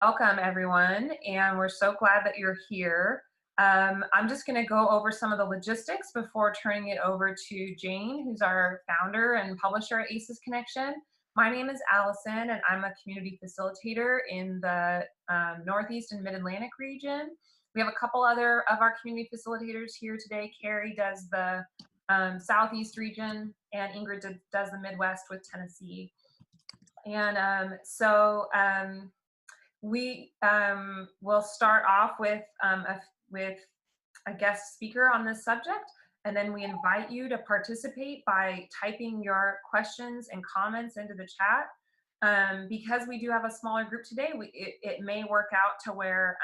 Welcome, everyone, and we're so glad that you're here. I'm just going to go over some of the logistics before turning it over to Jane, who's our founder and publisher at ACES Connection. My name is Allison, and I'm a community facilitator in the Northeast and Mid-Atlantic region. We have a couple other of our community facilitators here today. Carrie does the Southeast region, and Ingrid does the Midwest with Tennessee. And we will start off with a guest speaker on this subject, and then we invite you to participate by typing your questions and comments into the chat. Because we do have a smaller group today, it may work out to where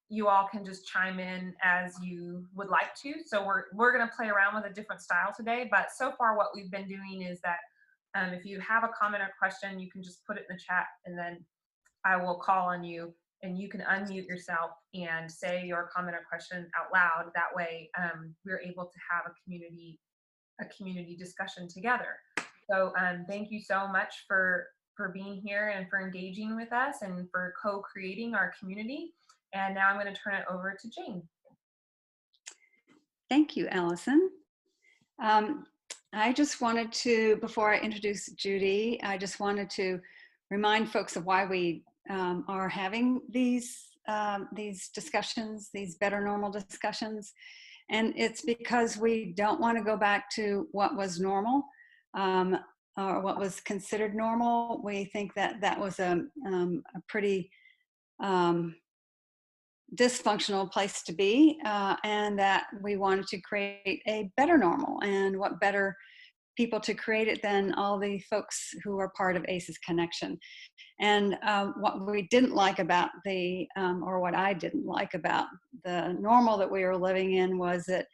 you all can just chime in as you would like to. So we're going to play around with a different style today, but so far what we've been doing is that if you have a comment or question, you can just put it in the chat, and then I will call on you and you can unmute yourself and say your comment or question out loud. That way we're able to have a community discussion together. So thank you so much for being here and for engaging with us and for co-creating our community. And now I'm going to turn it over to Jane. Thank you, Allison. I just wanted to, before I introduce Judy, I just wanted to remind folks of why we are having these discussions, these better normal discussions. And it's because we don't want to go back to what was normal or what was considered normal. We think that that was a pretty dysfunctional place to be, and that we wanted to create a better normal. And what better people to create it than all the folks who are part of ACES Connection. And what we didn't like about or what I didn't like about the normal that we were living in was that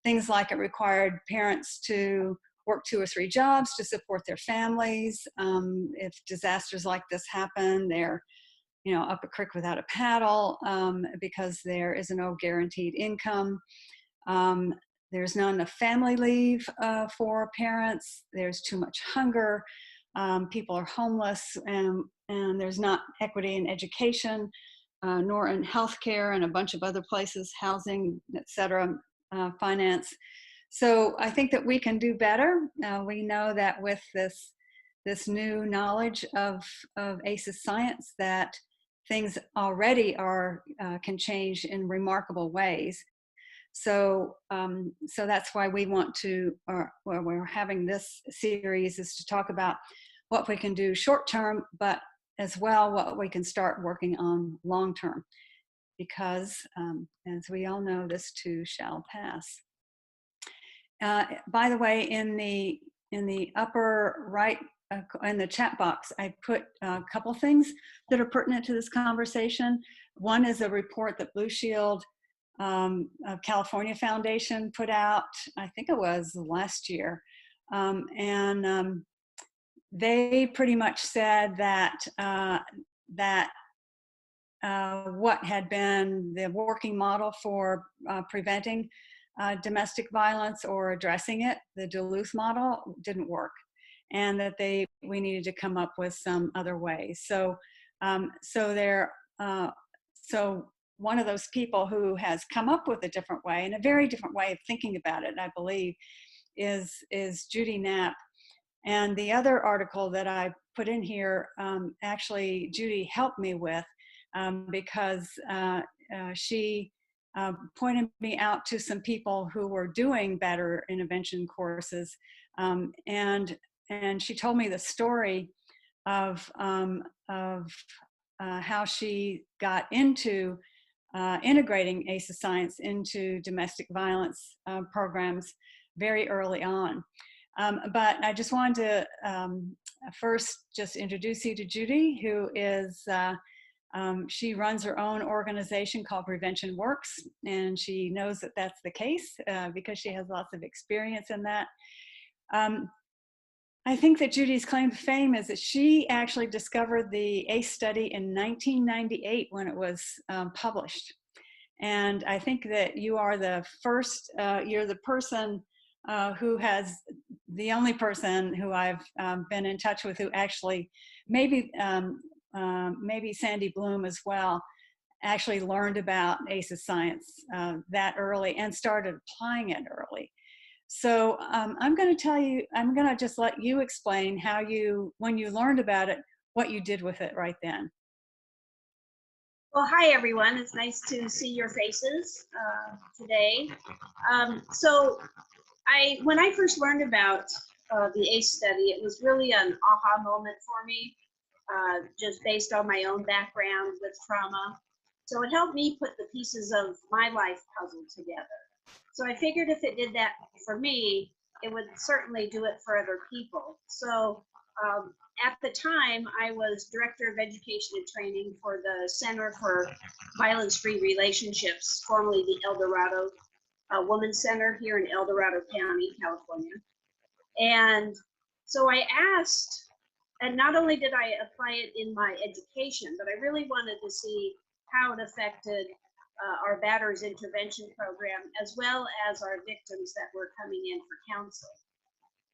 things like it required parents to work 2 or 3 jobs to support their families. If disasters like this happen, they're up a creek without a paddle because there is no guaranteed income. There's not enough family leave for parents. There's too much hunger. People are homeless, and there's not equity in education, nor in healthcare and a bunch of other places, housing, etc., finance. So I think that we can do better. We know that with this new knowledge of ACES science, that things already can change in remarkable ways. So that's why we want to, we're having this series, is to talk about what we can do short term, but as well what we can start working on long term, because as we all know, this too shall pass. By the way, in the upper right in the chat box, I put a couple things that are pertinent to this conversation. One is a report that Blue Shield of California Foundation put out, I think it was last year, and they pretty much said that what had been the working model for preventing domestic violence or addressing it, the Duluth model, didn't work, and that we needed to come up with some other ways. So one of those people who has come up with a different way, and a very different way of thinking about it, I believe, is Judy Knapp. And the other article that I put in here, actually Judy helped me with, because she pointed me out to some people who were doing better intervention courses, and she told me the story of how she got into integrating ACES science into domestic violence programs very early on. But I just wanted to first just introduce you to Judy, who is, she runs her own organization called PreventionWORKS, and she knows that that's the case because she has lots of experience in that. I think that Judy's claim to fame is that she actually discovered the ACE study in 1998 when it was published. And I think that you are the first, you're the person the only person who I've been in touch with who actually maybe maybe Sandy Bloom as well, actually learned about ACEs science that early and started applying it early. So I'm going to just let you explain how when you learned about it, what you did with it right then. Well, hi everyone. It's nice to see your faces today. So when I first learned about the ACE study, it was really an aha moment for me, just based on my own background with trauma. So it helped me put the pieces of my life puzzle together. So I figured if it did that for me, it would certainly do it for other people. So at the time, I was Director of Education and Training for the Center for Violence-Free Relationships, formerly the El Dorado Women's Center here in El Dorado County, California. And so I asked, and not only did I apply it in my education, but I really wanted to see how it affected our batters intervention program, as well as our victims that were coming in for counseling.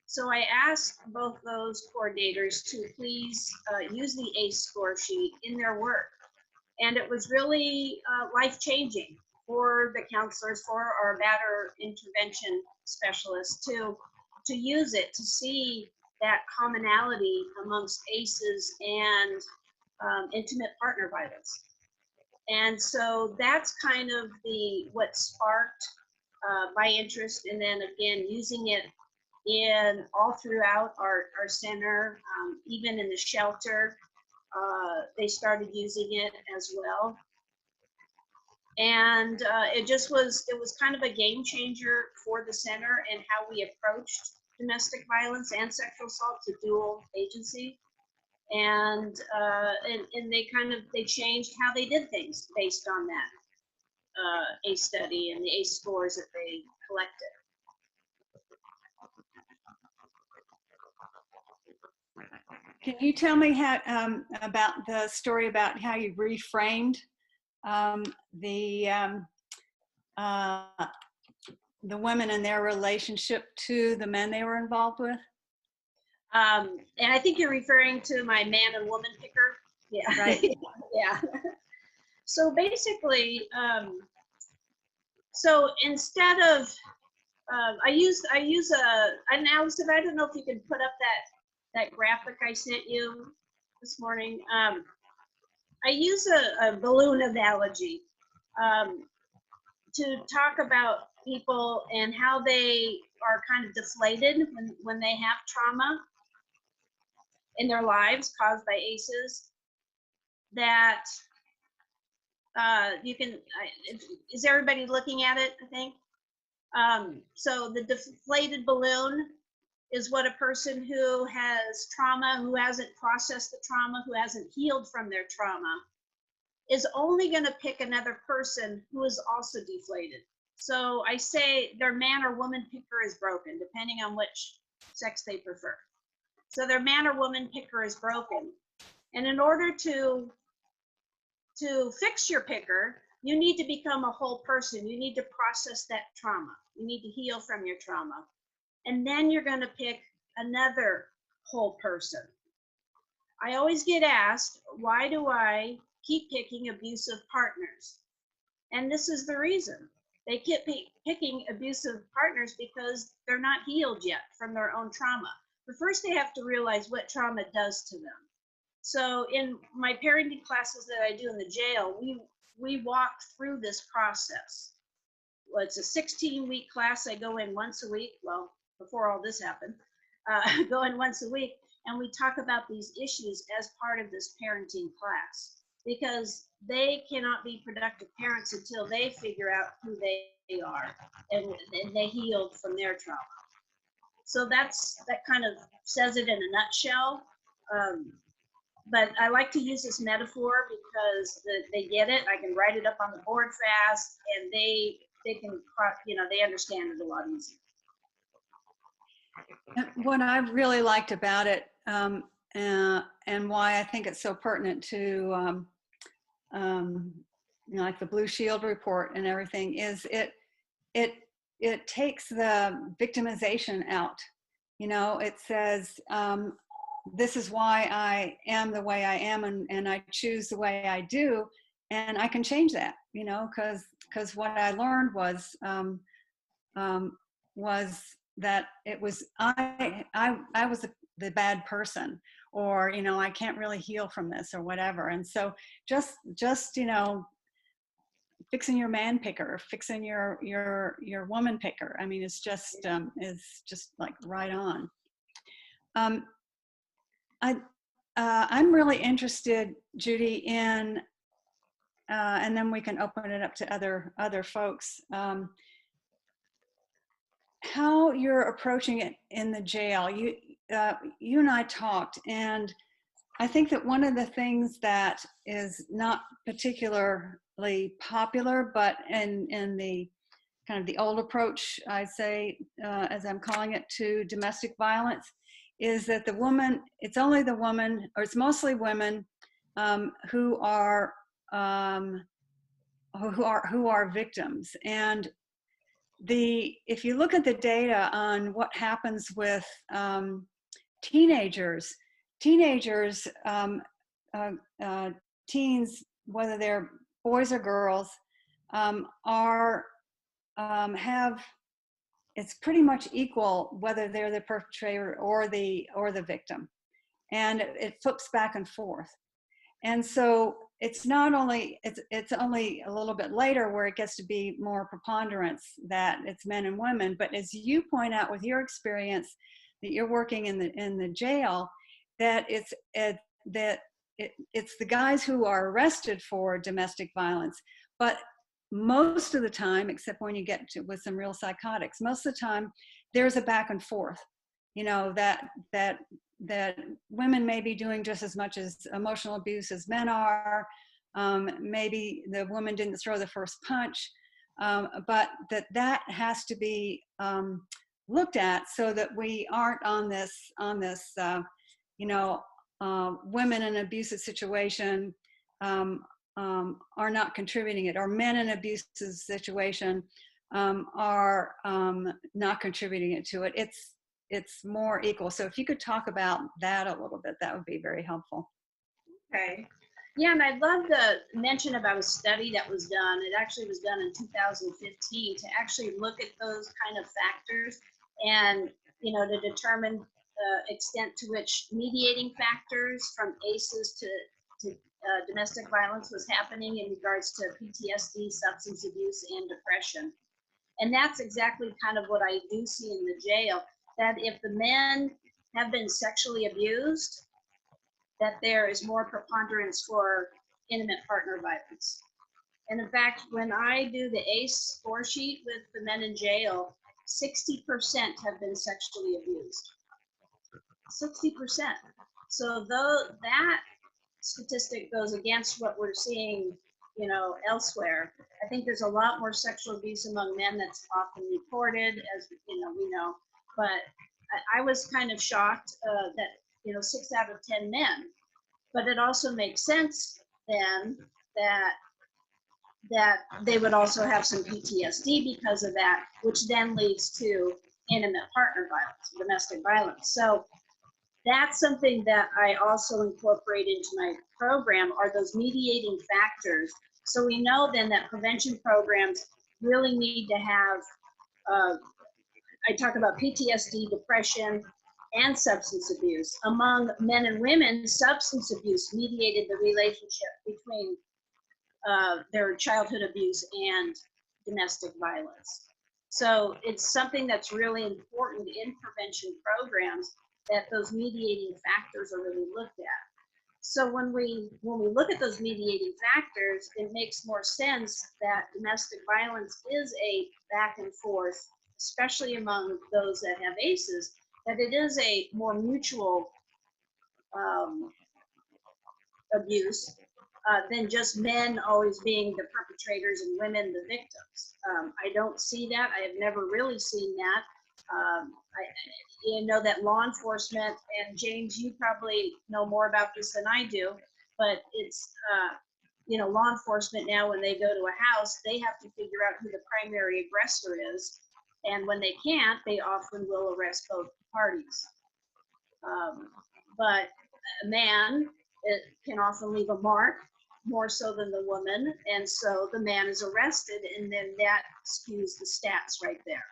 So I asked both those coordinators to please use the ACE score sheet in their work. And it was really life-changing for the counselors, for our batter intervention specialists to use it, to see that commonality amongst ACEs and intimate partner violence. And so that's kind of what sparked my interest, and then again, using it in all throughout our center, even in the shelter, they started using it as well. And it was kind of a game changer for the center and how we approached domestic violence and sexual assault, to dual agency. And they changed how they did things based on that ACE study and the ACE scores that they collected. Can you tell me how about the story about how you reframed the women and their relationship to the men they were involved with? And I think you're referring to my man and woman picker. Yeah. Right. Yeah. So basically, so instead of, I use and Allison, I don't know if you can put up that graphic I sent you this morning. I use a balloon analogy to talk about people and how they are kind of deflated when they have trauma in their lives caused by ACEs. That you can, is everybody looking at it, I think? So the deflated balloon is what a person who has trauma, who hasn't processed the trauma, who hasn't healed from their trauma, is only going to pick another person who is also deflated. So I say their man or woman picker is broken, depending on which sex they prefer. So their man or woman picker is broken. And in order to fix your picker, you need to become a whole person. You need to process that trauma. You need to heal from your trauma. And then you're going to pick another whole person. I always get asked, why do I keep picking abusive partners? And this is the reason. They keep picking abusive partners because they're not healed yet from their own trauma. But first they have to realize what trauma does to them. So in my parenting classes that I do in the jail, we walk through this process. Well, it's a 16-week class. I go in once a week. Well, before all this happened, I go in once a week, and we talk about these issues as part of this parenting class, because they cannot be productive parents until they figure out who they are and they healed from their trauma. So that kind of says it in a nutshell. But I like to use this metaphor because they get it. I can write it up on the board fast, and they can, they understand it a lot easier. What I really liked about it, and why I think it's so pertinent to, like the Blue Shield report and everything, is it takes the victimization out. It says this is why I am the way I am, and I choose the way I do, and I can change that, you know, because what I learned was that it was I was the bad person, or, you know, I can't really heal from this or whatever. And so just you know, fixing your man picker, fixing your woman picker. I mean, it's just like right on. I'm really interested, Judy, in and then we can open it up to other folks. How you're approaching it in the jail. You and I talked, and I think that one of the things that is not particularly popular, but in the kind of the old approach, I'd say, as I'm calling it, to domestic violence, is that the woman, it's only the woman, or it's mostly women who are victims. And if you look at the data on what happens with teenagers, teens, whether they're boys or girls, have, it's pretty much equal whether they're the perpetrator or the victim, and it flips back and forth. And so it's not only, it's only a little bit later where it gets to be more preponderance that it's men and women. But as you point out with your experience that you're working in the jail, that it's the guys who are arrested for domestic violence. But most of the time, except when you get to with some real psychotics, most of the time there's a back and forth, you know, that women may be doing just as much as emotional abuse as men are. Maybe the woman didn't throw the first punch, but that has to be looked at so that we aren't on this you know, women in an abusive situation are not contributing it, or men in an abusive situation are not contributing it to it. It's more equal. So if you could talk about that a little bit, that would be very helpful. Okay. Yeah, and I'd love to mention about a study that was done. It actually was done in 2015 to actually look at those kind of factors and, you know, to determine the extent to which mediating factors from ACEs to domestic violence was happening in regards to PTSD, substance abuse, and depression. And that's exactly kind of what I do see in the jail, that if the men have been sexually abused, that there is more preponderance for intimate partner violence. And in fact, when I do the ACE score sheet with the men in jail, 60% have been sexually abused. 60%. So though that statistic goes against what we're seeing, you know, elsewhere, I think there's a lot more sexual abuse among men that's often reported, as you know, we know. But I was kind of shocked that, you know, 6 out of 10 men. But it also makes sense then that they would also have some PTSD because of that, which then leads to intimate partner violence, domestic violence. So that's something that I also incorporate into my program, are those mediating factors. So we know then that prevention programs really need to have, I talk about PTSD, depression, and substance abuse. Among men and women, substance abuse mediated the relationship between their childhood abuse and domestic violence. So it's something that's really important in prevention programs, that those mediating factors are really looked at. So when we look at those mediating factors, it makes more sense that domestic violence is a back and forth, especially among those that have ACEs, that it is a more mutual abuse than just men always being the perpetrators and women the victims. I don't see that. I have never really seen that. You know that law enforcement, and James, you probably know more about this than I do, but it's, you know, law enforcement now, when they go to a house, they have to figure out who the primary aggressor is. And when they can't, they often will arrest both parties. but a man, it can often leave a mark more so than the woman, and so the man is arrested, and then that skews the stats right there.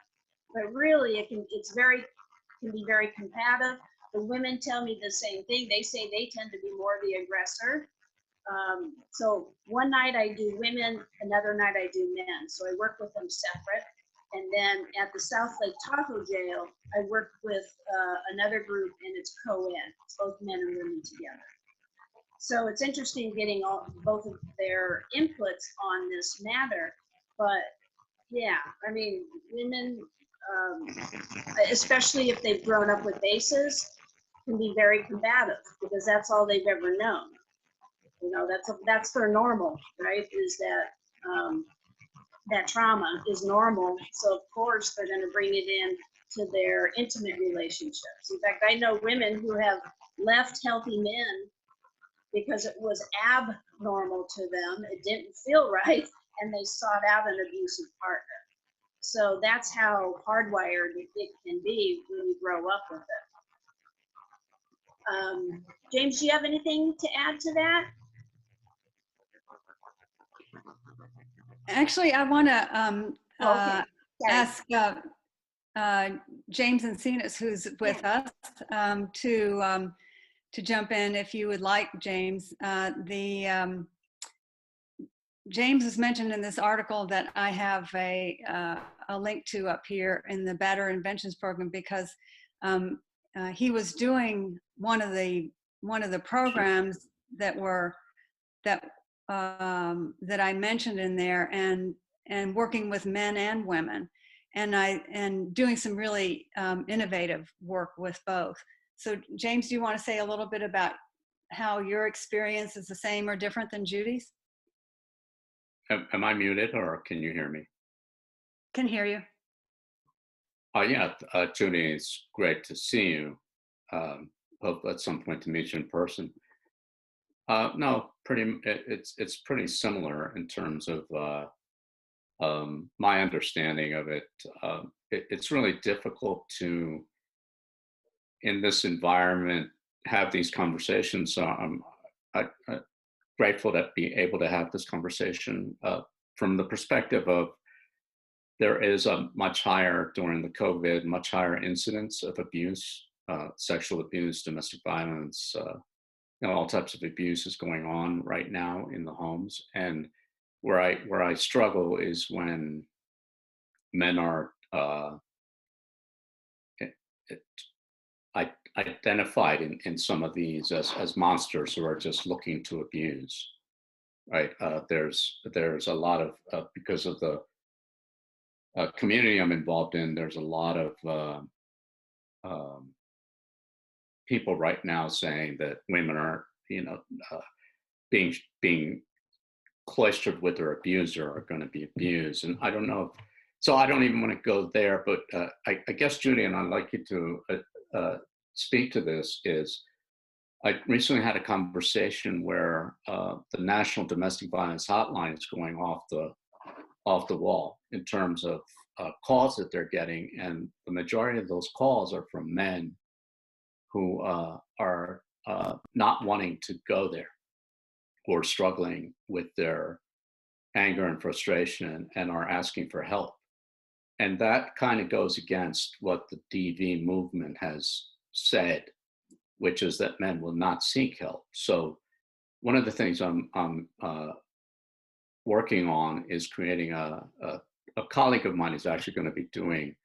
But really, it can be very combative. The women tell me the same thing. They say they tend to be more the aggressor. So one night I do women, another night I do men. So I work with them separate. And then at the South Lake Tahoe jail, I work with another group, and it's co-ed. It's both men and women together. So it's interesting getting both of their inputs on this matter. But yeah, I mean, women, especially if they've grown up with ACEs, can be very combative because that's all they've ever known. You know, that's their normal, right? Is that that trauma is normal. So of course they're going to bring it in to their intimate relationships. In fact, I know women who have left healthy men because it was abnormal to them. It didn't feel right, and they sought out an abusive partner. So that's how hardwired it can be when you grow up with it. James, do you have anything to add to that? Actually, I want to Okay. ask James and Cenas, who's with us, to jump in if you would like, James. James has mentioned in this article that I have a link to up here in the Better Inventions program because he was doing one of the programs that I mentioned in there, and working with men and women, and doing some really innovative work with both. So James, do you want to say a little bit about how your experience is the same or different than Judy's? Am I muted, or can you hear me? Can hear you. Yeah, Judy, it's great to see you. Hope at some point to meet you in person. No, it's pretty similar in terms of my understanding of it. It's really difficult to, in this environment, have these conversations. So I'm grateful to be able to have this conversation from the perspective of there is a much higher, during the COVID, much higher incidence of abuse, sexual abuse, domestic violence, all types of abuse is going on right now in the homes. And where I struggle is when men are identified in some of these as monsters who are just looking to abuse, right? There's a lot of because of the community I'm involved in, there's a lot of people right now saying that women are, being cloistered with their abuser are going to be abused. And I don't know, so I don't even want to go there, but I guess, Judy, and I'd like you to speak to this, is I recently had a conversation where the National Domestic Violence Hotline is going off the wall in terms of calls that they're getting, and the majority of those calls are from men who are not wanting to go there, who are struggling with their anger and frustration and are asking for help. And that kind of goes against what the DV movement has said, which is that men will not seek help. So one of the things I'm working on is creating a colleague of mine is actually going to be doing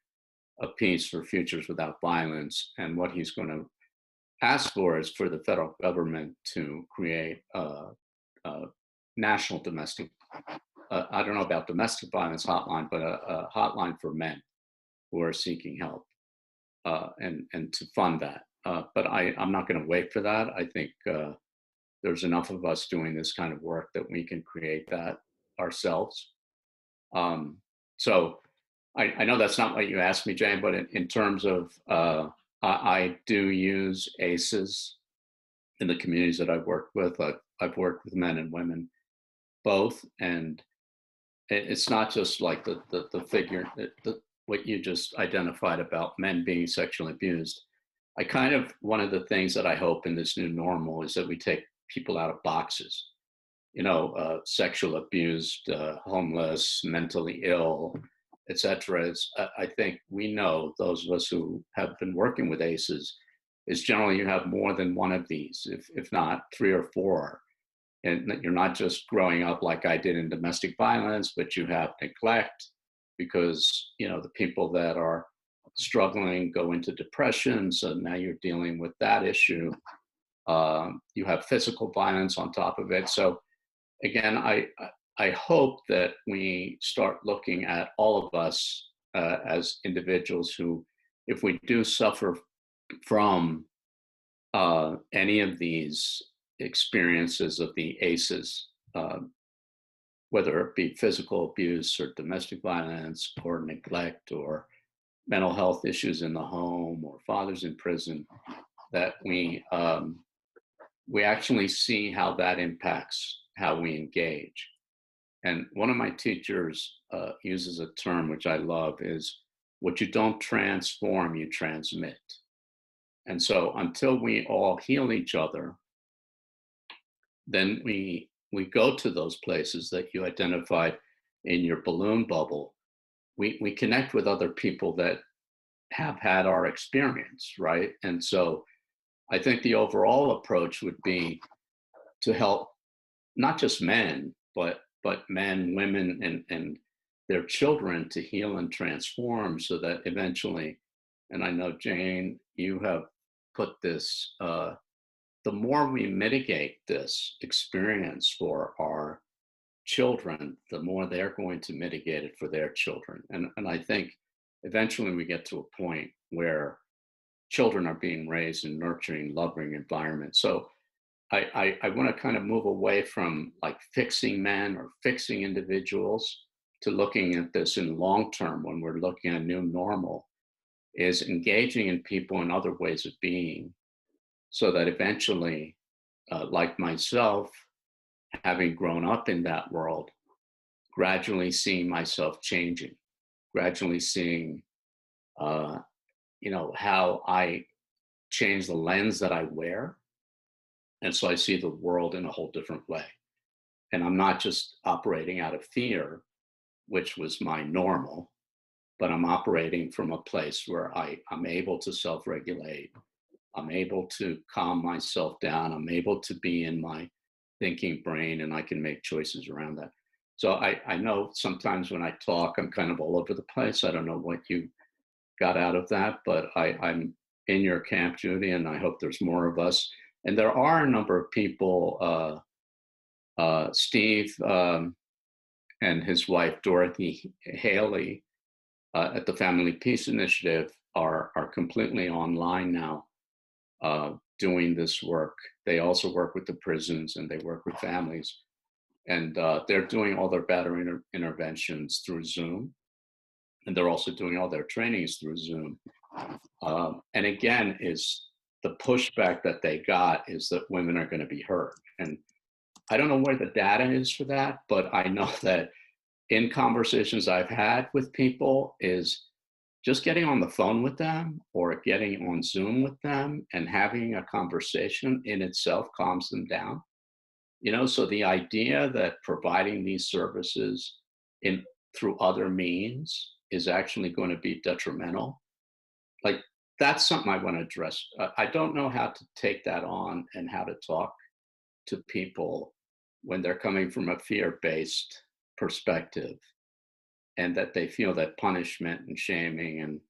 a piece for Futures Without Violence. And what he's going to ask for is for the federal government to create a national domestic, I don't know about domestic violence hotline, but a hotline for men who are seeking help, and to fund that. But I'm not going to wait for that. I think there's enough of us doing this kind of work that we can create that ourselves. So I know that's not what you asked me, Jane, but in terms of, I do use ACEs in the communities that I've worked with. I've worked with men and women both, and it's not just like the figure, what you just identified about men being sexually abused. I kind of, one of the things that I hope in this new normal is that we take people out of boxes, sexual abused, homeless, mentally ill, etc. I think we know, those of us who have been working with ACEs, is generally you have more than one of these, if not 3 or 4. And you're not just growing up like I did in domestic violence, but you have neglect because, the people that are struggling go into depression. So now you're dealing with that issue. You have physical violence on top of it. So again, I hope that we start looking at all of us as individuals who, if we do suffer from any of these experiences of the ACEs, whether it be physical abuse or domestic violence or neglect or mental health issues in the home or fathers in prison, that we actually see how that impacts how we engage. And one of my teachers uses a term which I love, is what you don't transform, you transmit. And so until we all heal each other, then we go to those places that you identified in your balloon bubble. We connect with other people that have had our experience, right? And so I think the overall approach would be to help not just men, but men, women, and their children to heal and transform, so that eventually, and I know, Jane, you have put this, the more we mitigate this experience for our children, the more they're going to mitigate it for their children. And I think eventually we get to a point where children are being raised in nurturing, loving environments. So I want to kind of move away from like fixing men or fixing individuals to looking at this in long term, when we're looking at new normal, is engaging in people in other ways of being, so that eventually, like myself, having grown up in that world, gradually seeing myself changing, gradually seeing, how I change the lens that I wear. And so I see the world in a whole different way. And I'm not just operating out of fear, which was my normal, but I'm operating from a place where I'm able to self-regulate. I'm able to calm myself down. I'm able to be in my thinking brain, and I can make choices around that. So I know sometimes when I talk, I'm kind of all over the place. I don't know what you got out of that, but I'm in your camp, Judy, and I hope there's more of us. And there are a number of people, Steve and his wife, Dorothy Haley, at the Family Peace Initiative are completely online now, doing this work. They also work with the prisons, and they work with families. And they're doing all their battery interventions through Zoom. And they're also doing all their trainings through Zoom. And again, is the pushback that they got is that women are going to be hurt. And I don't know where the data is for that, but I know that in conversations I've had with people, is just getting on the phone with them or getting on Zoom with them and having a conversation in itself calms them down. So the idea that providing these services through other means is actually going to be detrimental, like, that's something I want to address. I don't know how to take that on and how to talk to people when they're coming from a fear-based perspective, and that they feel that punishment and shaming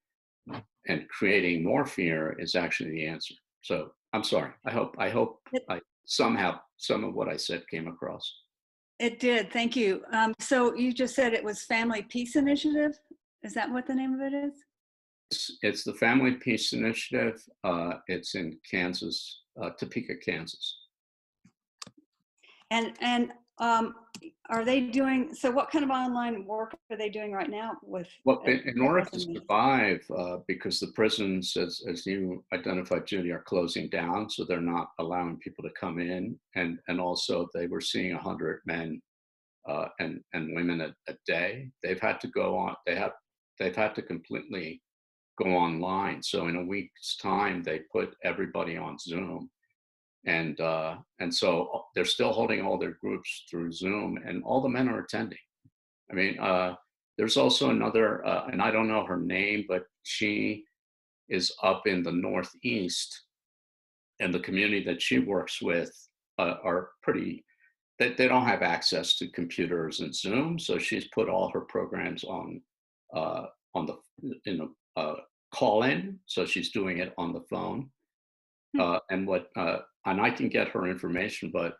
and creating more fear is actually the answer. So I'm sorry. I hope somehow some of what I said came across. It did. Thank you. So you just said it was Family Peace Initiative. Is that what the name of it is? It's the Family Peace Initiative. It's in Kansas, Topeka, Kansas. And are they doing, so what kind of online work are they doing right now with? Well, in order to survive, because the prisons, as you identified, Judy, are closing down, so they're not allowing people to come in, and also they were seeing 100 men and women a day. They've had to go on. They've had to completely go online. So in a week's time, they put everybody on Zoom. And so they're still holding all their groups through Zoom, and all the men are attending. I mean, there's also another, and I don't know her name, but she is up in the Northeast, and the community that she works with are pretty, they don't have access to computers and Zoom, so she's put all her programs on the call-in, so she's doing it on the phone. And I can get her information, but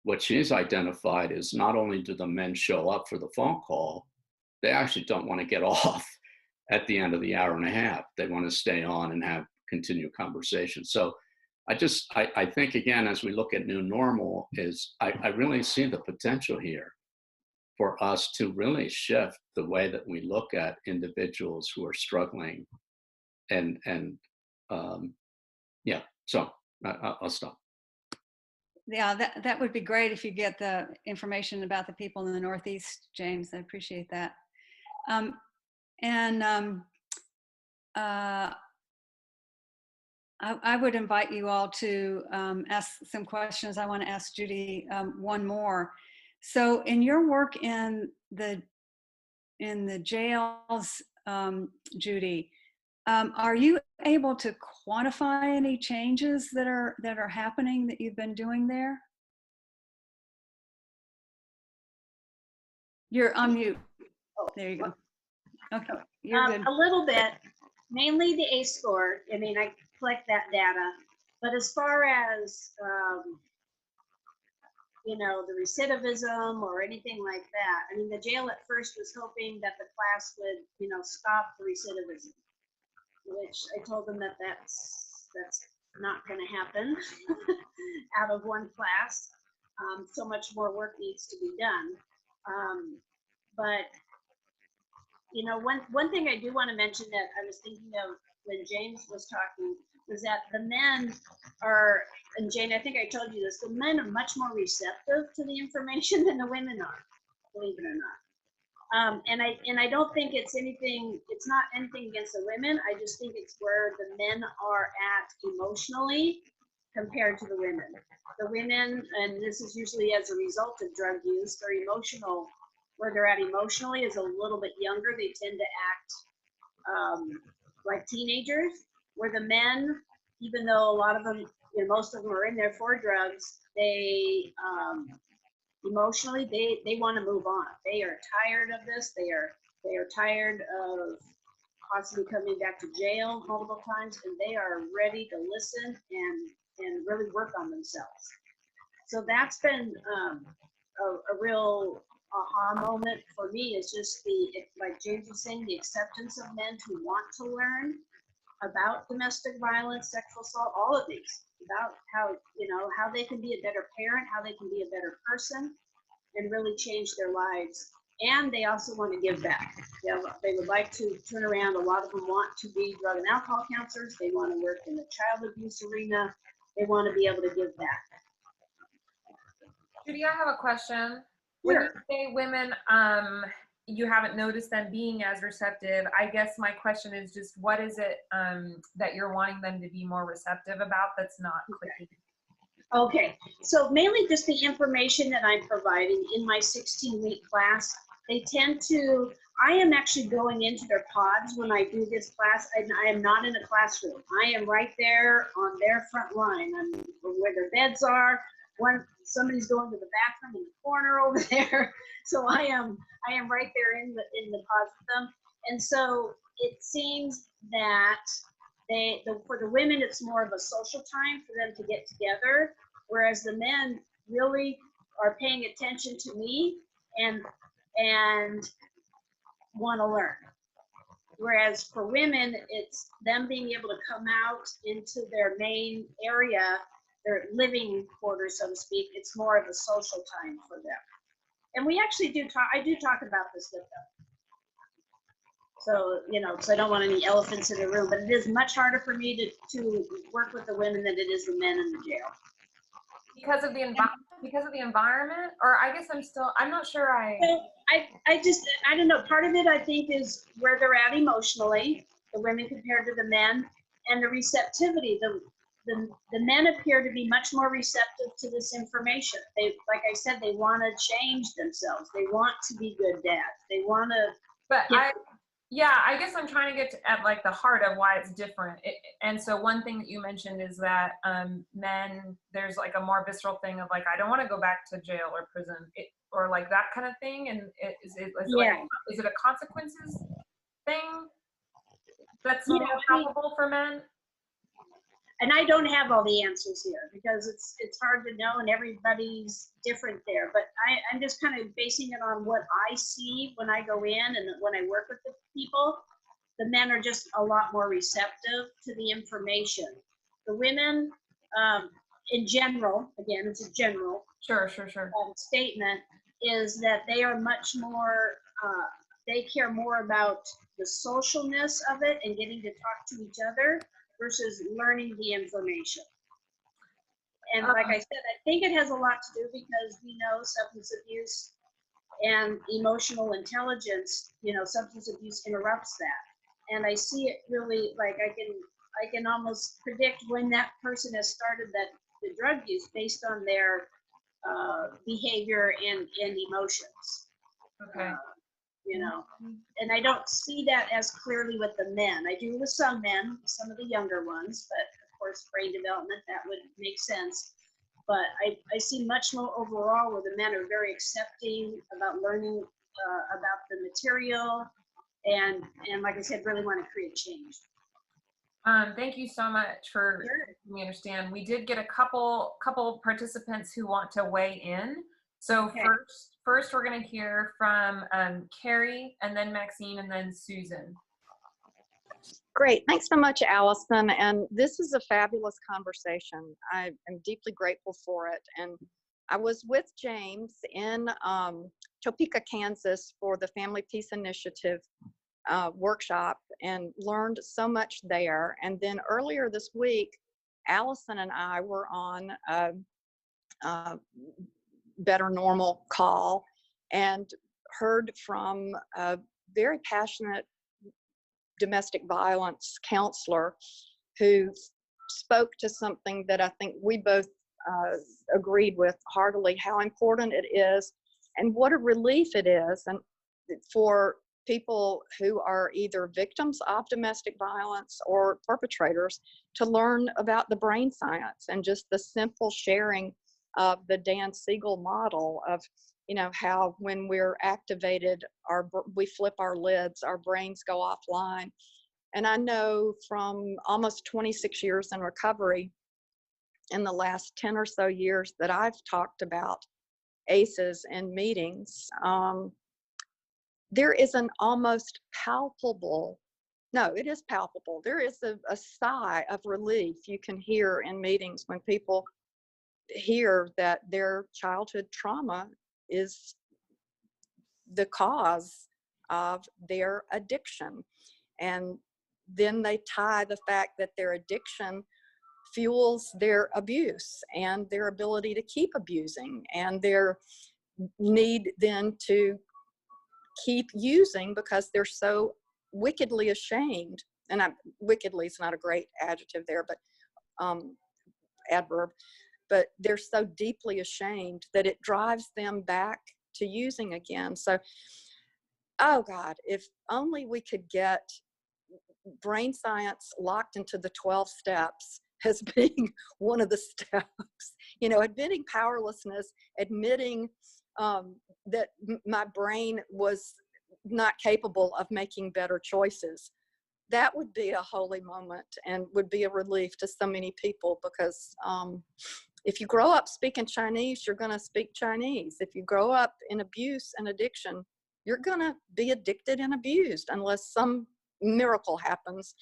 what she's identified is not only do the men show up for the phone call, they actually don't want to get off at the end of the hour and a half. They want to stay on and have continued conversation. So I think, again, as we look at new normal, I really see the potential here for us to really shift the way that we look at individuals who are struggling. Yeah, so I'll stop. Yeah, that would be great if you get the information about the people in the Northeast, James. I appreciate that. I would invite you all to ask some questions. I want to ask Judy one more. So in your work in the jails, Judy, are you able to quantify any changes that are happening that you've been doing there? You're on mute. There you go. Okay, you're good. A little bit, mainly the ACE score. I mean, I collect that data, but as far as you know, the recidivism or anything like that, I mean, the jail at first was hoping that the class would, you know, stop the recidivism, which I told them that that's not going to happen out of one class. So much more work needs to be done. But you know, one thing I do want to mention that I was thinking of when James was talking was that the men are, and Jane, I think I told you this, the men are much more receptive to the information than the women are, believe it or not. And I don't think it's anything, it's not anything against the women. I just think it's where the men are at emotionally compared to the women. The women, and this is usually as a result of drug use, they're emotional. Where they're at emotionally is a little bit younger. They tend to act like teenagers. Where the men, even though a lot of them, you know, most of them are in there for drugs, they emotionally they want to move on. They are tired of this. They are tired of possibly coming back to jail multiple times, and they are ready to listen and really work on themselves. So that's been a real aha moment for me, is just like James was saying, the acceptance of men who want to learn about domestic violence, sexual assault, all of these, about how, you know, how they can be a better parent, how they can be a better person, and really change their lives. And they also want to give back. They would like to turn around. A lot of them want to be drug and alcohol counselors. They want to work in the child abuse arena. They want to be able to give back. Judy, I have a question. Sure. When you say women, you haven't noticed them being as receptive, I guess my question is just, what is it that you're wanting them to be more receptive about that's not clicking? Okay, so mainly just the information that I'm providing in my 16-week class. They tend to, I am actually going into their pods when I do this class. I am not in a classroom. I am right there on their front line. I'm where their beds are. Somebody's going to the bathroom in the corner over there. So I am right there in the pods with them. And so it seems that for the women, it's more of a social time for them to get together, whereas the men really are paying attention to me and want to learn. Whereas for women, it's them being able to come out into their main area, their living quarters, so to speak. It's more of a social time for them. And we actually do talk, I do talk about this with them. So, you know, so I don't want any elephants in the room, but it is much harder for me to work with the women than it is the men in the jail. Because of the environment, or I guess I'm not sure Well, I don't know. Part of it, I think, is where they're at emotionally. the women compared to the men, and the receptivity. The men appear to be much more receptive to this information. They, like I said, they want to change themselves. They want to be good dads. They want to. But I guess I'm trying to get at like the heart of why it's different. And so one thing that you mentioned is that men, there's like a more visceral thing of like, I don't want to go back to jail or prison, or like that kind of thing. And is it a consequences thing that's more palpable for men? And I don't have all the answers here because it's hard to know and everybody's different there. But I'm just kind of basing it on what I see when I go in and when I work with the people. The men are just a lot more receptive to the information. The women, in general, again, it's a general statement, is that they are much more, they care more about the socialness of it and getting to talk to each other versus learning the information. And like I said, I think it has a lot to do because we know substance abuse and emotional intelligence, you know, substance abuse interrupts that. And I see it really, like I can almost predict when that person has started the drug use based on their behavior and emotions. Okay. You know, and I don't see that as clearly with the men. I do with some men, some of the younger ones, but of course, brain development, that would make sense. But I see much more overall where the men are very accepting about learning about the material and like I said, really want to create change. Thank you so much for helping me understand. We did get a couple participants who want to weigh in. So Okay. First, we're going to hear from Carrie, and then Maxine, and then Susan. Great. Thanks so much, Allison. And this is a fabulous conversation. I am deeply grateful for it. And I was with James in Topeka, Kansas for the Family Peace Initiative workshop and learned so much there. And then earlier this week, Allison and I were on a Better Normal call and heard from a very passionate domestic violence counselor who spoke to something that I think we both agreed with heartily, how important it is and what a relief it is and for people who are either victims of domestic violence or perpetrators to learn about the brain science and just the simple sharing of the Dan Siegel model of, you know, how when we're activated, we flip our lids, our brains go offline. And I know from almost 26 years in recovery, in the last 10 or so years that I've talked about ACEs in meetings, there is an almost palpable, no, it is palpable. There is a sigh of relief you can hear in meetings when people hear that their childhood trauma is the cause of their addiction. And then they tie the fact that their addiction fuels their abuse and their ability to keep abusing and their need then to keep using because they're so wickedly ashamed. And wickedly is not a great adjective there, but adverb. But they're so deeply ashamed that it drives them back to using again. So, oh God, if only we could get brain science locked into the 12 steps as being one of the steps, you know, admitting powerlessness, admitting that my brain was not capable of making better choices. That would be a holy moment and would be a relief to so many people because if you grow up speaking Chinese, you're going to speak Chinese. If you grow up in abuse and addiction, you're going to be addicted and abused unless some miracle happens,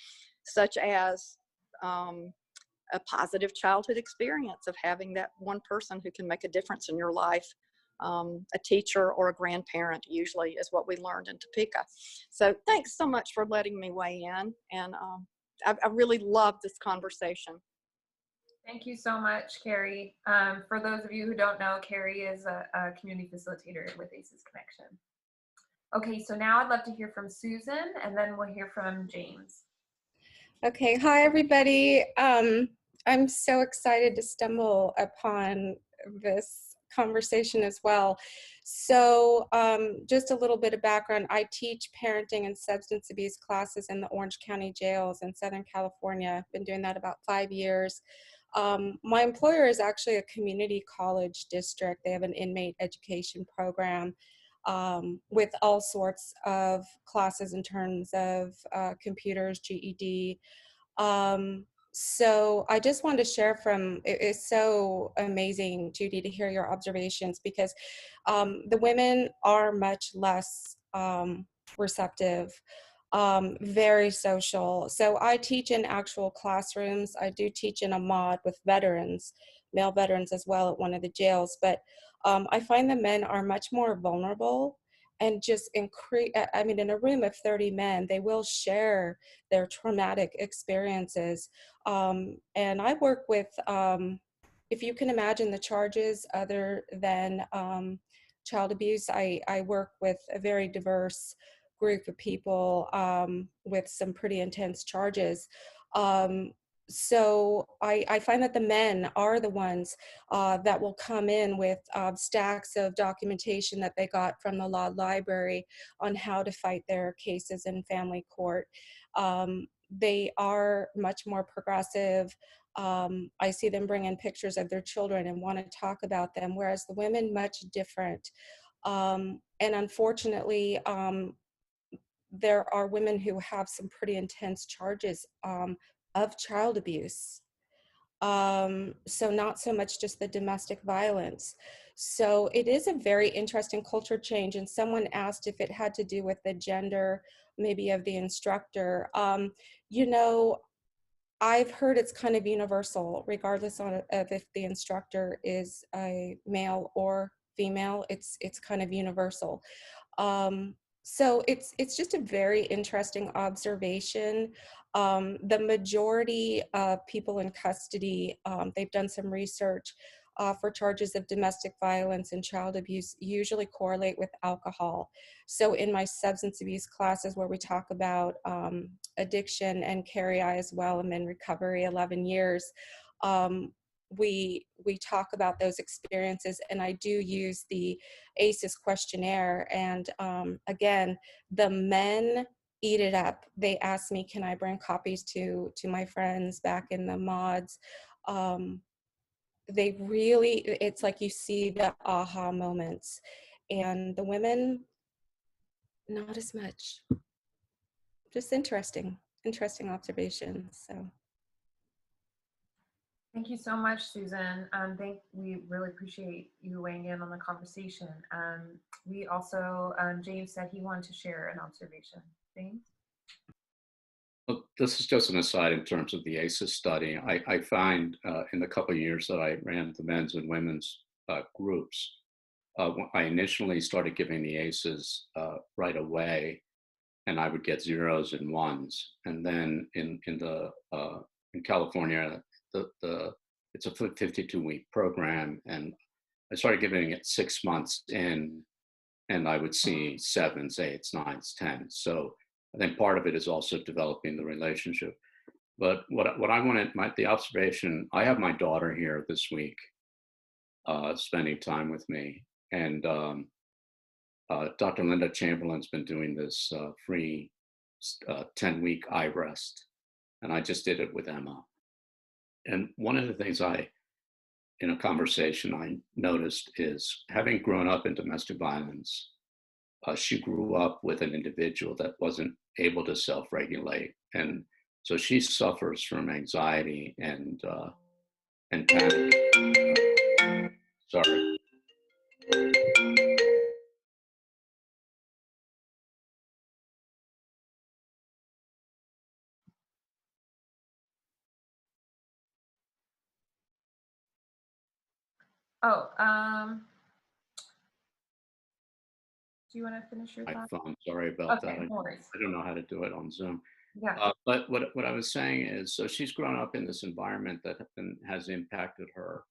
such as a positive childhood experience of having that one person who can make a difference in your life. A teacher or a grandparent usually is what we learned in Topeka. So thanks so much for letting me weigh in. And I really love this conversation. Thank you so much, Carrie. For those of you who don't know, Carrie is a community facilitator with ACES Connection. Okay, so now I'd love to hear from Susan, and then we'll hear from James. Okay, hi everybody. I'm so excited to stumble upon this conversation as well. So just a little bit of background. I teach parenting and substance abuse classes in the Orange County jails in Southern California. I've been doing that about 5 years. My employer is actually a community college district. They have an inmate education program with all sorts of classes in terms of computers, GED. So I just wanted to share from, it's so amazing, Judy, to hear your observations, because the women are much less receptive, very social. So I teach in actual classrooms. I do teach in a mod with veterans, male veterans as well at one of the jails, but I find the men are much more vulnerable and just increase. I mean, in a room of 30 men, they will share their traumatic experiences. And I work with, if you can imagine the charges other than child abuse, I work with a very diverse group of people with some pretty intense charges. So I find that the men are the ones that will come in with stacks of documentation that they got from the law library on how to fight their cases in family court. They are much more progressive. I see them bring in pictures of their children and want to talk about them, whereas the women, much different. And unfortunately, there are women who have some pretty intense charges of child abuse. So not so much just the domestic violence. So it is a very interesting culture change. And someone asked if it had to do with the gender, maybe of the instructor. You know, I've heard it's kind of universal, regardless of if the instructor is a male or female. It's kind of universal. So it's just a very interesting observation. The majority of people in custody, they've done some research for charges of domestic violence and child abuse, usually correlate with alcohol. So in my substance abuse classes where we talk about addiction and carry I as well, and then recovery 11 years, we talk about those experiences, and I do use the ACES questionnaire. And again, the men eat it up. They ask me, can I bring copies to my friends back in the mods? They really, it's like you see the aha moments, and the women, not as much. Just interesting observations. So Thank you so much, Susan. We really appreciate you weighing in on the conversation. We also, James said he wanted to share an observation. James? Well, this is just an aside in terms of the ACES study. I find in the couple of years that I ran the men's and women's groups, I initially started giving the ACES right away, and I would get zeros and ones. And then in California, it's a 52-week program, and I started giving it 6 months in, and I would see 7s, 8s, 9s, 10s. So I think part of it is also developing the relationship. But what I wanted, the observation, I have my daughter here this week, spending time with me, and Dr. Linda Chamberlain's been doing this free 10-week eye rest, and I just did it with Emma. And one of the things in a conversation I noticed is, having grown up in domestic violence, she grew up with an individual that wasn't able to self-regulate, and so she suffers from anxiety and panic. Sorry. Oh, do you want to finish your My thought? phone. Sorry about Okay, that. no worries. I don't know how to do it on Zoom. Yeah. But what I was saying is, so she's grown up in this environment that has impacted her,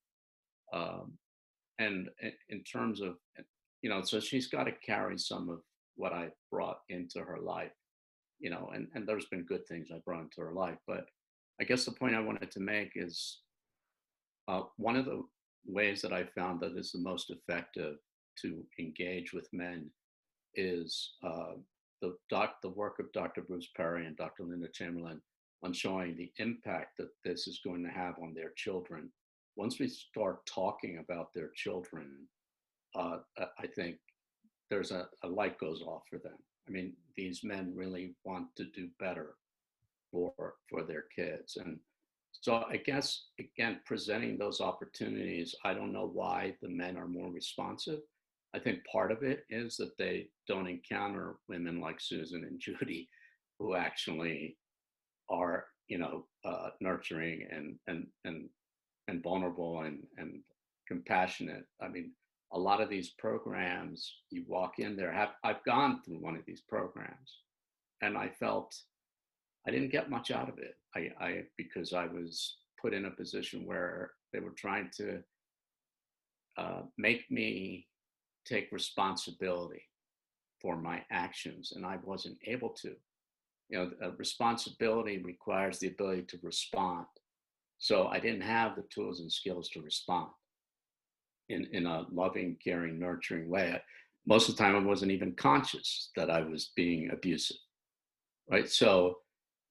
and in terms of, so she's got to carry some of what I brought into her life. you know, and there's been good things I brought into her life. But I guess the point I wanted to make is one of the ways that I found that is the most effective to engage with men is the work of Dr. Bruce Perry and Dr. Linda Chamberlain on showing the impact that this is going to have on their children. Once we start talking about their children, I think there's a light goes off for them. I mean, these men really want to do better for their kids. And so I guess, again, presenting those opportunities, I don't know why the men are more responsive. I think part of it is that they don't encounter women like Susan and Judy, who actually are, you know, nurturing and vulnerable and compassionate. I mean, a lot of these programs, you walk in there, I've gone through one of these programs, and I felt I didn't get much out of it. Because I was put in a position where they were trying to make me take responsibility for my actions, and I wasn't able to. You know, responsibility requires the ability to respond. So I didn't have the tools and skills to respond in a loving, caring, nurturing way. Most of the time, I wasn't even conscious that I was being abusive, right? So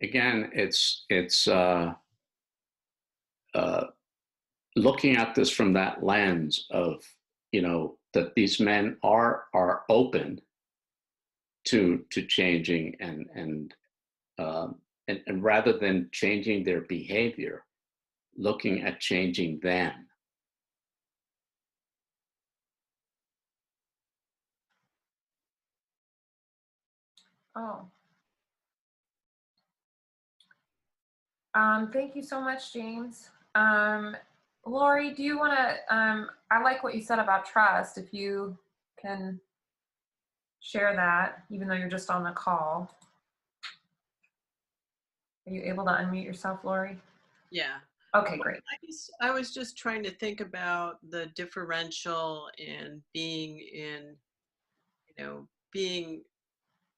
again, it's looking at this from that lens of, you know, that these men are open to changing and rather than changing their behavior, looking at changing them. Oh. Thank you so much, James. Lori, do you want to, I like what you said about trust, if you can share that, even though you're just on the call. Are you able to unmute yourself, Lori? Yeah. Okay, great. I was just trying to think about the differential in being in, you know, being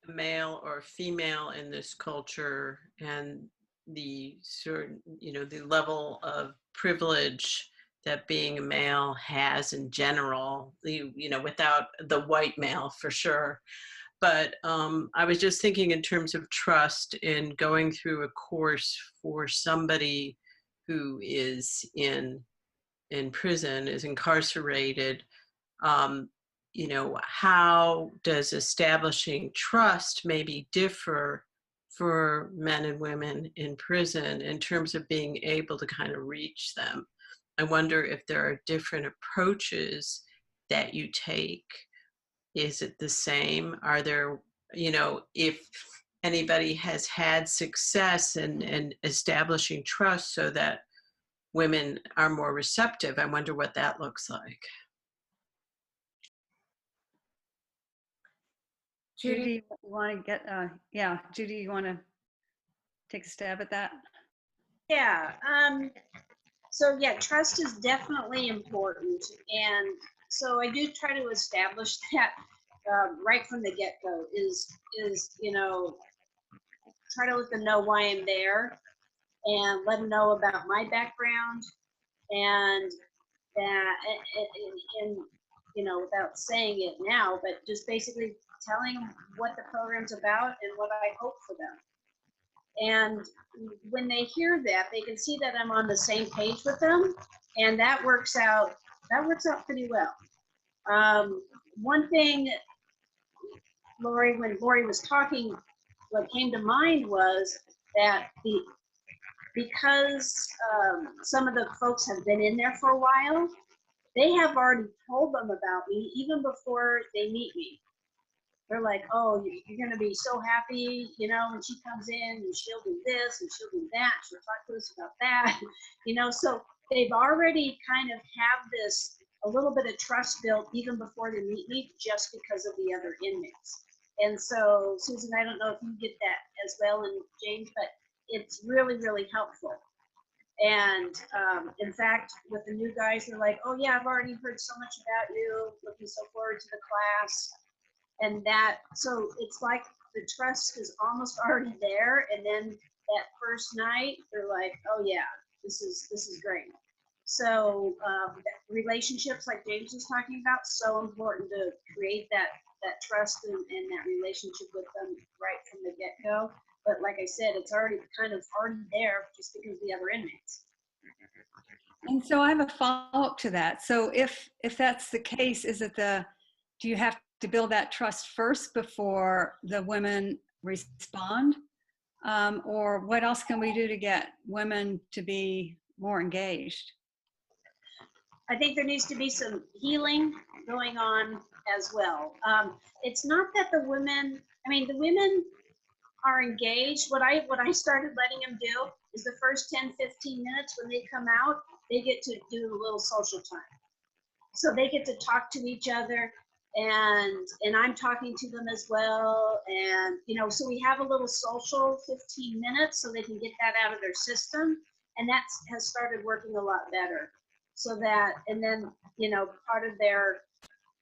a male or a female in this culture, and the certain, you know, the level of privilege that being a male has in general, you know, without the white male for sure. But I was just thinking in terms of trust in going through a course for somebody who is in prison, is incarcerated. You know, how does establishing trust maybe differ for men and women in prison in terms of being able to kind of reach them? I wonder if there are different approaches that you take. Is it the same? Are there, you know, if anybody has had success in establishing trust so that women are more receptive, I wonder what that looks like. Judy, you want to get, yeah, Judy, you want to take a stab at that? Yeah. So yeah, trust is definitely important, and so I do try to establish that right from the get-go. Is you know, try to let them know why I'm there, and let them know about my background, and that, and you know, without saying it now, but just basically telling them what the program's about and what I hope for them. And when they hear that, they can see that I'm on the same page with them, and that works out pretty well. One thing, Lori, when Lori was talking, what came to mind was that because some of the folks have been in there for a while, they have already told them about me even before they meet me. They're like, oh, you're going to be so happy, you know, when she comes in, and she'll do this and she'll do that. She'll talk to us about that, you know. So they've already kind of have this, a little bit of trust built even before they meet me, just because of the other inmates. And so, Susan, I don't know if you get that as well, and James, but it's really, really helpful. And in fact, with the new guys, they're like, oh yeah, I've already heard so much about you, looking so forward to the class. And that, so it's like the trust is almost already there, and then that first night they're like, oh yeah, this is great. So relationships like James was talking about, so important to create that trust and that relationship with them right from the get-go. But like I said, it's already there just because of the other inmates. And so I have a follow-up to that. So if that's the case, do you have to build that trust first before the women respond? Or what else can we do to get women to be more engaged? I think there needs to be some healing going on as well. It's not that the women are engaged. What I started letting them do is the first 10, 15 minutes when they come out, they get to do a little social time. So they get to talk to each other, and I'm talking to them as well. And, so we have a little social 15 minutes so they can get that out of their system. And that has started working a lot better. So that, and then,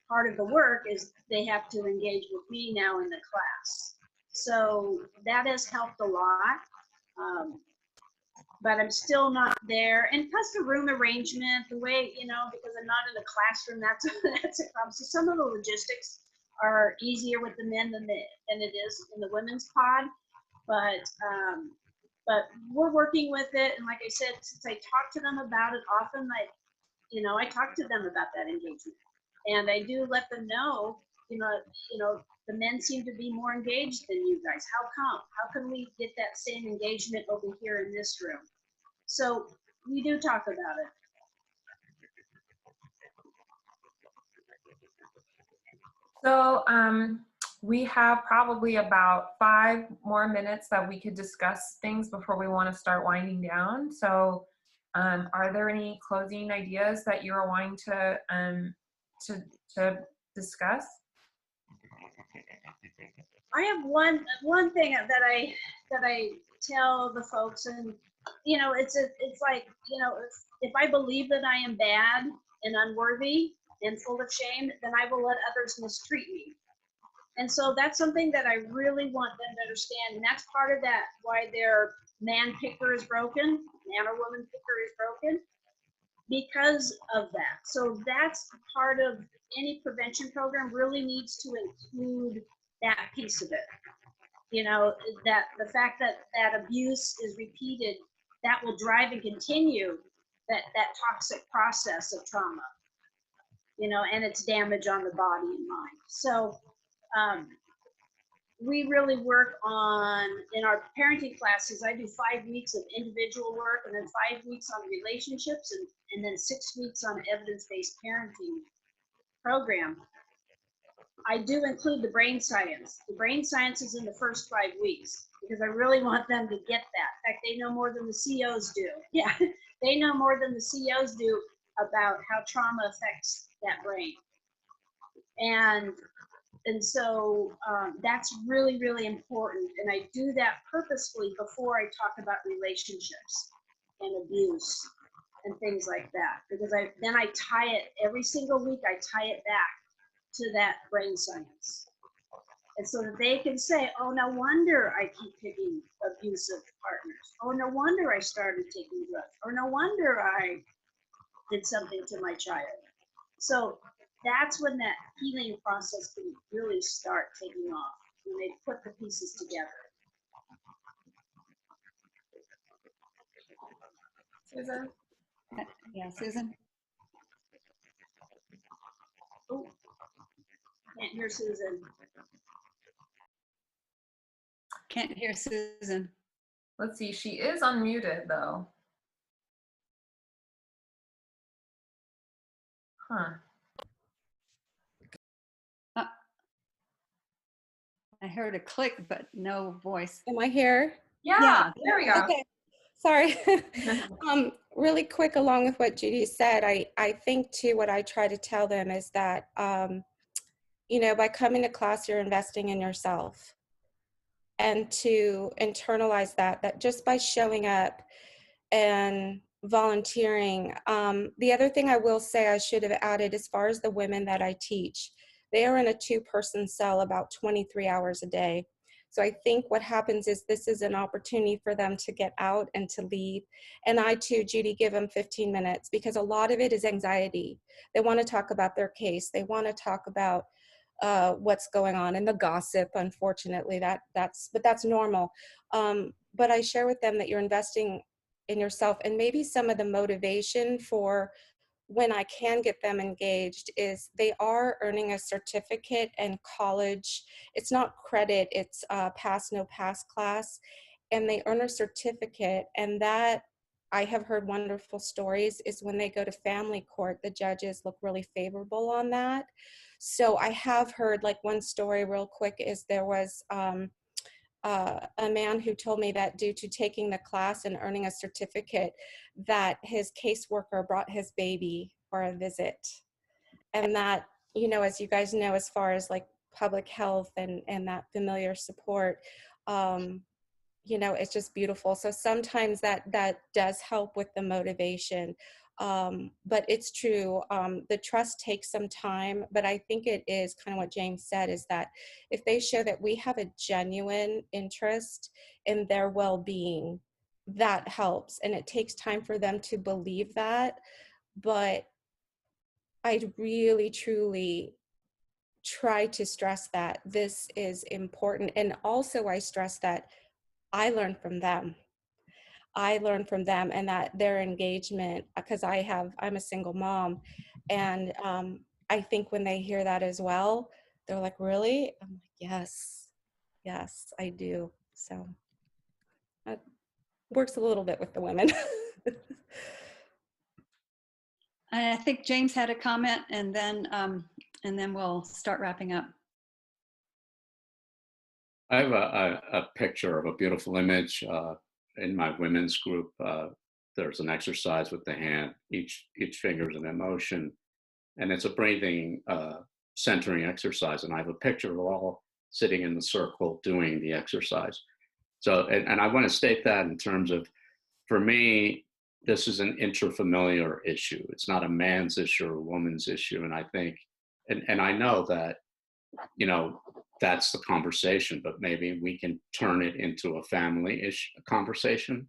part of the work is they have to engage with me now in the class. So that has helped a lot. But I'm still not there. And plus the room arrangement, the way, because I'm not in a classroom, that's a problem. So some of the logistics are easier with the men than it is in the women's pod. But we're working with it. And like I said, since I talk to them about it often, I talk to them about that engagement. And I do let them know, the men seem to be more engaged than you guys. How come? How can we get that same engagement over here in this room? So we do talk about it. So we have probably about 5 more minutes that we could discuss things before we want to start winding down. So are there any closing ideas that you're wanting to discuss? I have one thing that I tell the folks, and it's like, if I believe that I am bad and unworthy and full of shame, then I will let others mistreat me. And so that's something that I really want them to understand. And that's part of that, why their man picker is broken, man or woman picker is broken, because of that. So that's part of any prevention program, really needs to include that piece of it. That the fact that abuse is repeated, that will drive and continue that toxic process of trauma, and its damage on the body and mind. So we really work on, in our parenting classes, I do 5 weeks of individual work, and then 5 weeks on relationships, and then 6 weeks on evidence-based parenting program. I do include the brain science. The brain science is in the first 5 weeks because I really want them to get that. In fact, they know more than the COs do. Yeah, they know more than the COs do about how trauma affects that brain. And so that's really, really important. And I do that purposefully before I talk about relationships and abuse and things like that. Because then I tie it, every single week I tie it back to that brain science. And so that they can say, oh, no wonder I keep picking abusive partners. Oh, no wonder I started taking drugs. Or no wonder I did something to my child. So that's when that healing process can really start taking off, when they put the pieces together. Susan? Yeah, Susan? Oh, can't hear Susan. Can't hear Susan. Let's see, she is unmuted though. Huh. I heard a click, but no voice. Am I here? Yeah, there we go. Okay, sorry. Really quick, along with what Judy said, I think too, what I try to tell them is that, by coming to class, you're investing in yourself. And to internalize that just by showing up and volunteering. The other thing I will say I should have added, as far as the women that I teach, they are in a 2-person cell about 23 hours a day. So I think what happens is this is an opportunity for them to get out and to leave. And I too, Judy, give them 15 minutes because a lot of it is anxiety. They want to talk about their case. They want to talk about what's going on and the gossip. Unfortunately, that's normal. But I share with them that you're investing in yourself, and maybe some of the motivation for when I can get them engaged is they are earning a certificate in college. It's not credit, it's pass, no pass class. And they earn a certificate, and that I have heard wonderful stories is when they go to family court, the judges look really favorable on that. So I have heard, like, one story real quick is there was a man who told me that due to taking the class and earning a certificate, that his caseworker brought his baby for a visit. And that, you know, as you guys know, as far as like public health and that familiar support, you know, it's just beautiful. So sometimes that does help with the motivation. But it's true, the trust takes some time, but I think it is kind of what James said, is that if they show that we have a genuine interest in their well-being, that helps. And it takes time for them to believe that. But I really, truly try to stress that this is important. And also I stress that I learn from them. I learn from them, and that their engagement, because I'm a single mom, and I think when they hear that as well, they're like, really? I'm like, yes, I do. So that works a little bit with the women. I think James had a comment, and then we'll start wrapping up. I have a picture of a beautiful image in my women's group. There's an exercise with the hand. Each finger is an emotion, and it's a breathing, centering exercise. And I have a picture of all sitting in the circle doing the exercise. So, and I want to state that in terms of, for me, this is an interfamiliar issue. It's not a man's issue or a woman's issue. And I think, and I know that, you know, that's the conversation, but maybe we can turn it into a family issue conversation,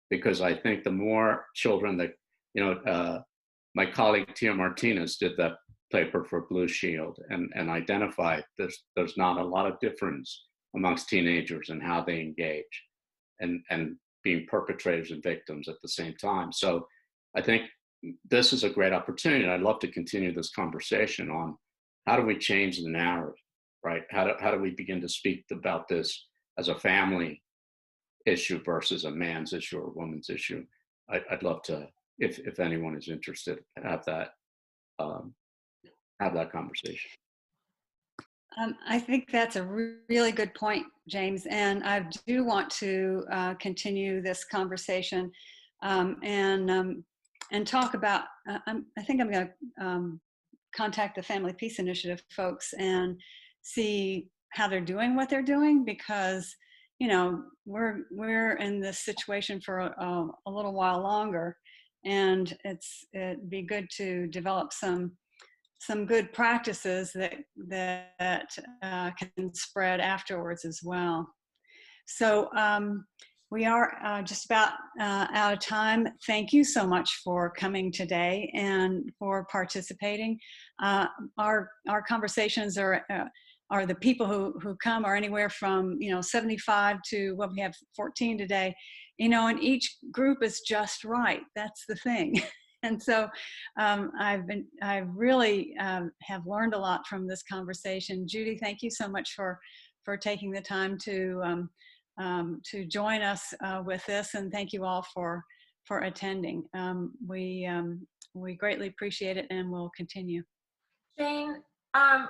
because I think the more children that, you know, my colleague Tia Martinez did that paper for Blue Shield and identified there's not a lot of difference amongst teenagers in how they engage and being perpetrators and victims at the same time. So I think this is a great opportunity. And I'd love to continue this conversation on how do we change the narrative, right? How do we begin to speak about this as a family issue versus a man's issue or a woman's issue? I'd love to, if anyone is interested, have that conversation. I think that's a really good point, James, and I do want to continue this conversation and talk about. I think I'm going to contact the Family Peace Initiative folks and see how they're doing what they're doing, because, you know, we're in this situation for a little while longer, and it'd be good to develop some good practices that can spread afterwards as well. So we are just about out of time. Thank you so much for coming today and for participating. Our conversations are the people who come are anywhere from 75 to, well, we have 14 today, and each group is just right. That's the thing. And so I really have learned a lot from this conversation. Judy, thank you so much for taking the time to join us with this, and thank you all for attending. We greatly appreciate it, and we'll continue. Jane,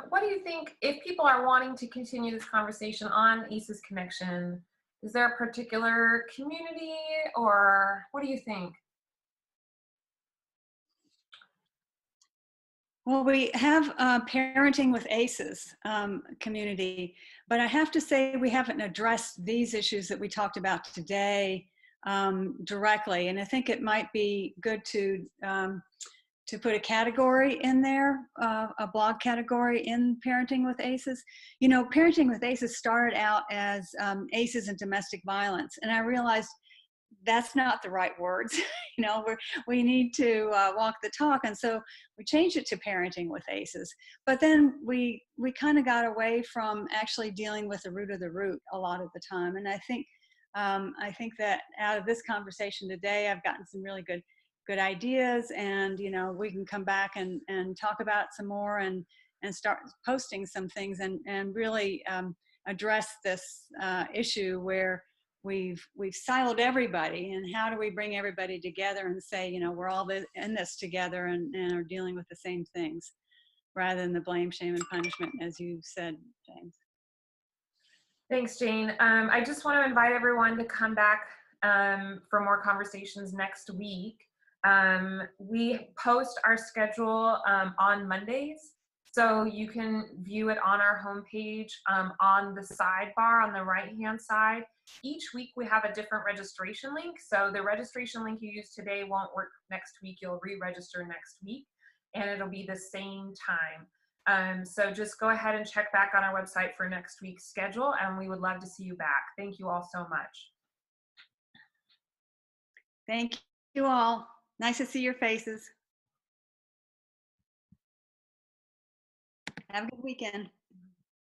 what do you think, if people are wanting to continue this conversation on ACES Connection, is there a particular community, or what do you think? Well, we have Parenting with ACES community, but I have to say we haven't addressed these issues that we talked about today directly, and I think it might be good to put a category in there, a blog category in Parenting with ACEs. You know, Parenting with ACEs started out as ACEs and domestic violence, and I realized that's not the right words. You know, we need to walk the talk, and so we changed it to Parenting with ACEs. But then we kind of got away from actually dealing with the root of the root a lot of the time. And I think that out of this conversation today, I've gotten some really good ideas, and you know, we can come back and talk about some more and start posting some things and really address this issue where we've siloed everybody, and how do we bring everybody together and say, you know, we're all in this together and are dealing with the same things, rather than the blame, shame, and punishment, as you said, James. Thanks, Jane. I just want to invite everyone to come back for more conversations next week. We post our schedule on Mondays, so you can view it on our homepage on the sidebar on the right-hand side. Each week we have a different registration link, so the registration link you use today won't work next week. You'll re-register next week, and it'll be the same time. So just go ahead and check back on our website for next week's schedule, and we would love to see you back. Thank you all so much. Thank you all. Nice to see your faces. Have a good weekend.